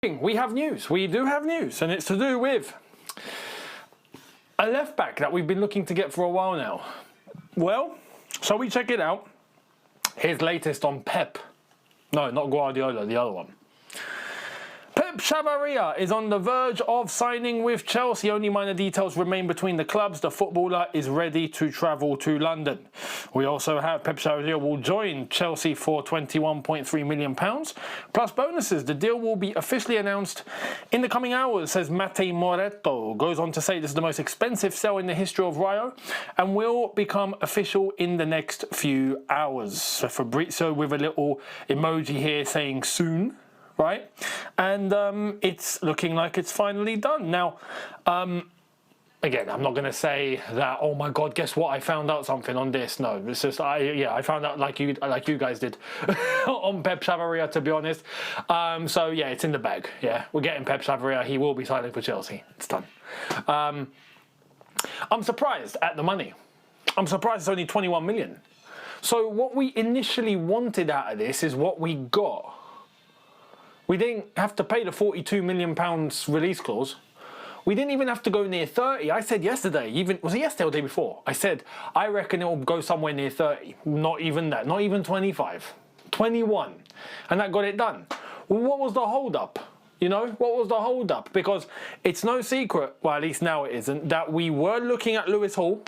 We have news. We do have news, and it's to do with a left back that we've been looking to get for a while now. Well, shall we check it out? Here's latest on Pep. No, not Guardiola, the other one. Pep Chavaria is on the verge of signing with Chelsea. Only minor details remain between the clubs. The footballer is ready to travel to London. We also have Pep Chavaria will join Chelsea for £21.3 million plus bonuses. The deal will be officially announced in the coming hours, says Mate Moretto. Goes on to say this is the most expensive sale in the history of Rayo and will become official in the next few hours. So Fabrizio with a little emoji here saying soon. Right, and it's looking like it's finally done. Now, again, I'm not going to say that, oh my God, guess what? I found out something on this. No, it's just, I found out like you guys did on Pep Chavaria, to be honest. So yeah, it's in the bag. Yeah, we're getting Pep Chavaria. He will be signing for Chelsea. It's done. I'm surprised at the money. I'm surprised it's only 21 million. So what we initially wanted out of this is what we got. We didn't have to pay the £42 million release clause. We didn't even have to go near 30. I said yesterday, was it yesterday or the day before? I said, I reckon it will go somewhere near 30. Not even that, not even 25. 21. And that got it done. Well, what was the hold up? You know, what was the hold up? Because it's no secret, well, at least now it isn't, that we were looking at Lewis Hall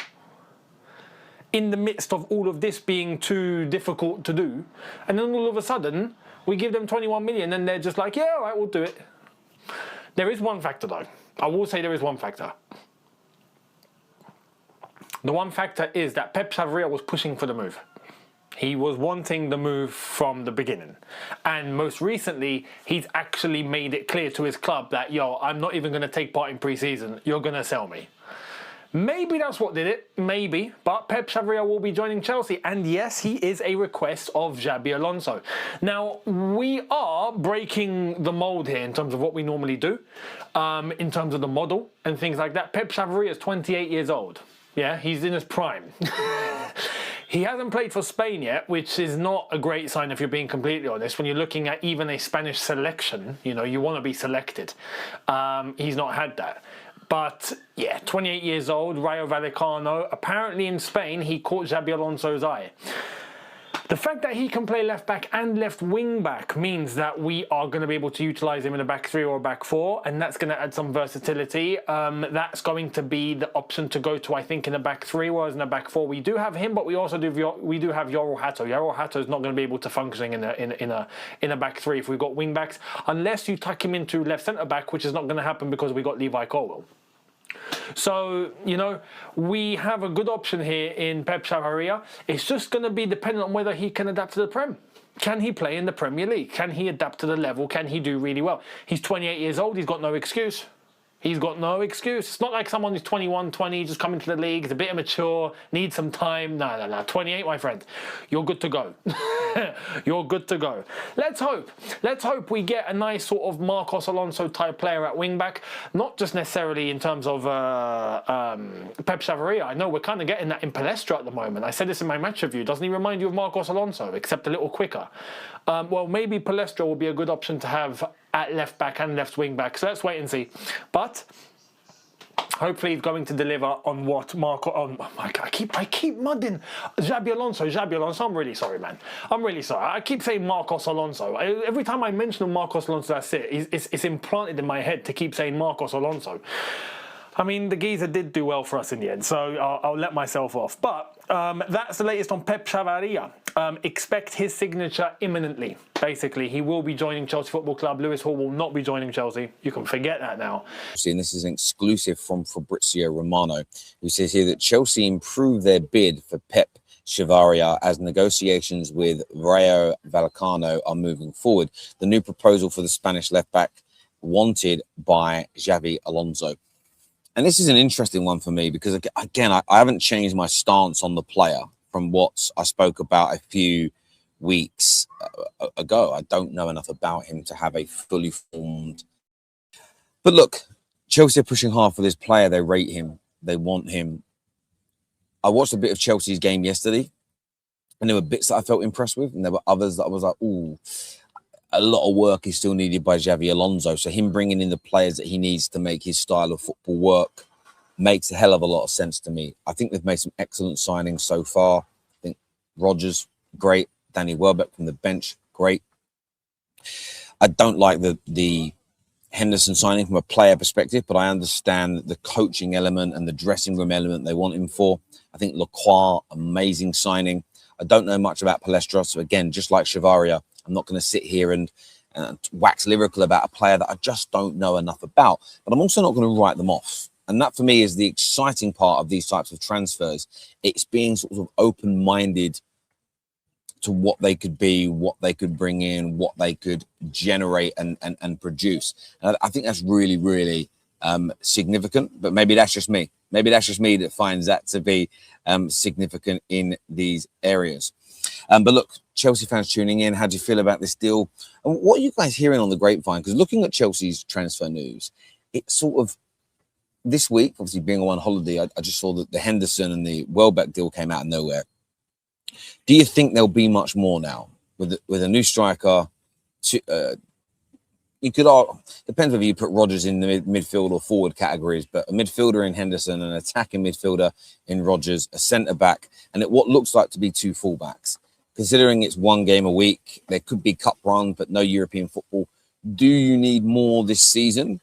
in the midst of all of this being too difficult to do. And then all of a sudden, we give them 21 million and they're just like, yeah, all right, we'll do it. There is one factor though. I will say there is one factor. The one factor is that Pep Chavaria was pushing for the move. He was wanting the move from the beginning. And most recently, he's actually made it clear to his club that, yo, I'm not even going to take part in pre-season. You're going to sell me. Maybe that's what did it, maybe, but Pep Chavaria will be joining Chelsea, and yes, he is a request of Xabi Alonso. Now, we are breaking the mould here in terms of what we normally do, in terms of the model and things like that. Pep Chavaria is 28 years old, yeah, he's in his prime. He hasn't played for Spain yet, which is not a great sign if you're being completely honest. When you're looking at even a Spanish selection, you know, you want to be selected. He's not had that. But yeah, 28 years old, Rayo Vallecano. Apparently in Spain, he caught Xabi Alonso's eye. The fact that he can play left back and left wing back means that we are going to be able to utilise him in a back three or a back four, and that's going to add some versatility. That's going to be the option to go to, I think, in a back three, whereas in a back four we do have him, but we also do have Yorel Hato. Yorel Hato is not going to be able to function in a back three if we've got wing backs, unless you tuck him into left centre back, which is not going to happen because we got Levi Colwill. So, you know, we have a good option here in Pep Chavaria. It's just going to be dependent on whether he can adapt to the Prem. Can he play in the Premier League? Can he adapt to the level? Can he do really well? He's 28 years old. He's got no excuse. He's got no excuse. It's not like someone who's 21, 20, just coming to the league, is a bit immature, needs some time. No. 28, my friend. You're good to go. You're good to go. Let's hope. Let's hope we get a nice sort of Marcos Alonso type player at wing-back. Not just necessarily in terms of Pep Chavaria. I know we're kind of getting that in Palestra at the moment. I said this in my match review. Doesn't he remind you of Marcos Alonso, except a little quicker? Well, maybe Palestra will be a good option to have at left back and left wing back. So let's wait and see. But hopefully he's going to deliver on what Marco. Oh my God, I keep mudding Xabi Alonso. I'm really sorry, man. I'm really sorry. I keep saying Marcos Alonso. Every time I mention Marcos Alonso, that's it. It's implanted in my head to keep saying Marcos Alonso. I mean, the geezer did do well for us in the end, so I'll let myself off. But that's the latest on Pep Chavaria. Expect his signature imminently. Basically, he will be joining Chelsea Football Club. Lewis Hall will not be joining Chelsea. You can forget that now. And this is an exclusive from Fabrizio Romano, who says here that Chelsea improved their bid for Pep Chavaria as negotiations with Rayo Vallecano are moving forward. The new proposal for the Spanish left-back wanted by Xabi Alonso. And this is an interesting one for me because, again, I haven't changed my stance on the player from what I spoke about a few weeks ago. I don't know enough about him to have a fully formed. But look, Chelsea are pushing hard for this player. They rate him. They want him. I watched a bit of Chelsea's game yesterday, and there were bits that I felt impressed with, and there were others that I was like, ooh. a lot of work is still needed by Xabi Alonso. So him bringing in the players that he needs to make his style of football work makes a hell of a lot of sense to me. I think they've made some excellent signings so far. I think Rodgers, great. Danny Welbeck from the bench, great. I don't like the Henderson signing from a player perspective, but I understand the coaching element and the dressing room element they want him for. I think Lacroix, amazing signing. I don't know much about Palestra, so again, just like Chavarria, I'm not going to sit here and wax lyrical about a player that I just don't know enough about. But I'm also not going to write them off. And that, for me, is the exciting part of these types of transfers. It's being sort of open-minded to what they could be, what they could bring in, what they could generate and produce. And I think that's really, really significant. But maybe that's just me. Maybe that's just me that finds that to be significant in these areas. But look, Chelsea fans tuning in, how do you feel about this deal? And what are you guys hearing on the grapevine? Because looking at Chelsea's transfer news, it's sort of this week, obviously being on holiday, I just saw that the Henderson and the Welbeck deal came out of nowhere. Do you think there'll be much more now with a new striker? You could depends whether you put Rodgers in the midfield or forward categories, but a midfielder in Henderson, an attacking midfielder in Rodgers, a centre back, and what looks like to be two fullbacks. Considering it's one game a week, there could be cup run, but no European football. Do you need more this season?